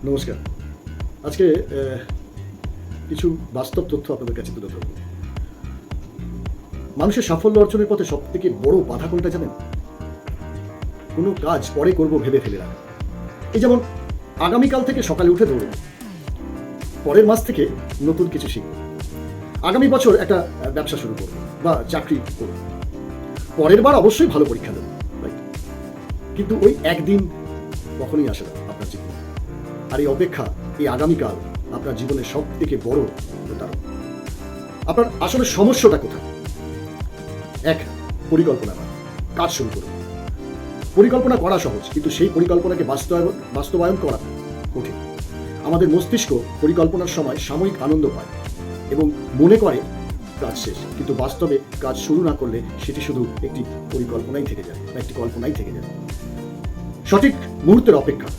নমস্কার। আজকে কিছু বাস্তব তথ্য আপনাদের কাছে তুলে ধরব। মানুষের সাফল্য অর্জনের পথে সবথেকে বড় বাধা কোনটা জানেন? কোনো কাজ পরে করব ভেবে ফেলে রাখা। এই যেমন আগামীকাল থেকে সকালে উঠে দৌড়ব, পরের মাস থেকে নতুন কিছু শিখব, আগামী বছর একটা ব্যবসা শুরু করব বা চাকরি করব, পরের বার অবশ্যই ভালো পরীক্ষা দেব, কিন্তু ওই একদিন কখনোই আসে না আপনার জীবনে। আর এই অপেক্ষা, এই আগামীকাল আপনার জীবনের সব থেকে বড় প্রতারক। আপনার আসলে সমস্যাটা কোথায়? এক, পরিকল্পনা নয়, কাজ শুরু করুন। পরিকল্পনা করা সহজ, কিন্তু সেই পরিকল্পনাকে বাস্তবায়ন করা কঠিন। আমাদের মস্তিষ্ক পরিকল্পনার সময় সাময়িক আনন্দ পায় এবং মনে করে কাজ শেষ, কিন্তু বাস্তবে কাজ শুরু না করলে সেটি শুধু একটি পরিকল্পনাই থেকে যায় বা একটি কল্পনাই থেকে যায়। সঠিক মুহূর্তের অপেক্ষা,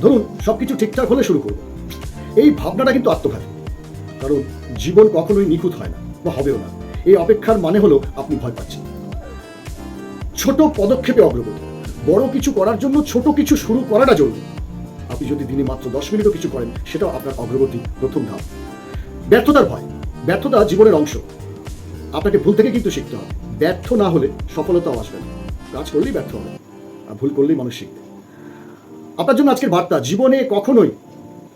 ধরুন সবকিছু ঠিকঠাক হলে শুরু করব, এই ভাবনাটা কিন্তু আত্মঘাতী। কারণ জীবন কখনোই নিখুঁত হয় না বা হবেও না। এই অপেক্ষার মানে হলো আপনি ভয় পাচ্ছেন। ছোট পদক্ষেপে অগ্রগতি। বড় কিছু করার জন্য ছোট কিছু শুরু করাটা জরুরি। আপনি যদি দিনে মাত্র 10 মিনিটও কিছু করেন, সেটাও আপনার অগ্রগতি প্রথম ধাপ। ব্যর্থতার ভয়। ব্যর্থতা জীবনের অংশ। আপনাকে ভুল থেকে কিন্তু শিখতে হবে। ব্যর্থ না হলে সফলতাও আসবে না। কাজ করলেই ব্যর্থ হবে, আর ভুল করলেই মানুষ শিখবে। আপনার জন্য আজকের বার্তা, জীবনে কখনোই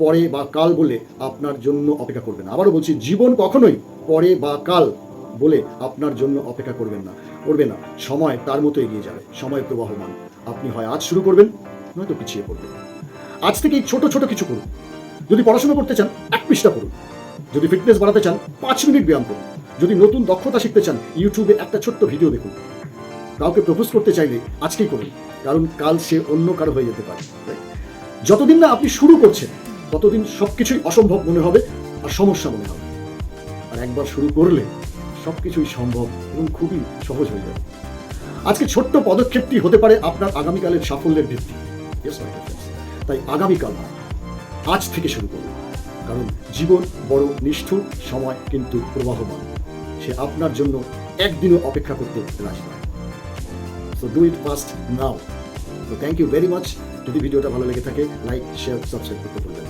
পরে বা কাল বলে আপনার জন্য অপেক্ষা করবেন না। আবারও বলছি, জীবন কখনোই পরে বা কাল বলে আপনার জন্য অপেক্ষা করবে না। সময় তার মতো এগিয়ে যাবে, সময় প্রবাহমান। আপনি হয় আজ শুরু করবেন, নয়তো পিছিয়ে পড়বেন। আজ থেকেই ছোট ছোট কিছু করুন। যদি পড়াশোনা করতে চান, 1 পৃষ্ঠা পড়ুন। যদি ফিটনেস বাড়াতে চান, 5 মিনিট ব্যায়াম করুন। যদি নতুন দক্ষতা শিখতে চান, ইউটিউবে একটা ছোট্ট ভিডিও দেখুন। কাউকে প্রপোজ করতে চাইলে আজকেই করুন, কারণ কাল সে অন্য কারো হয়ে যেতে পারে। যতদিন না আপনি শুরু করছেন, ততদিন সবকিছুই অসম্ভব মনে হবে আর সমস্যা মনে হবে। আর একবার শুরু করলে সবকিছুই সম্ভব এবং খুবই সহজ হয়ে যাবে। আজকে ছোট্ট পদক্ষেপটি হতে পারে আপনার আগামীকালের সাফল্যের ভিত্তি। তাই আগামীকাল আজ থেকে শুরু করুন, কারণ জীবন বড় নিষ্ঠুর, সময় কিন্তু প্রবাহমান। সে আপনার জন্য একদিনও অপেক্ষা করতে রাজি নয়। সো ডু ইট ফাস্ট নাও। তো থ্যাংক ইউ ভেরি মাচ। যদি ভিডিওটা ভালো লেগে থাকে, লাইক, শেয়ার, সাবস্ক্রাইব করতে ভুলবেন না।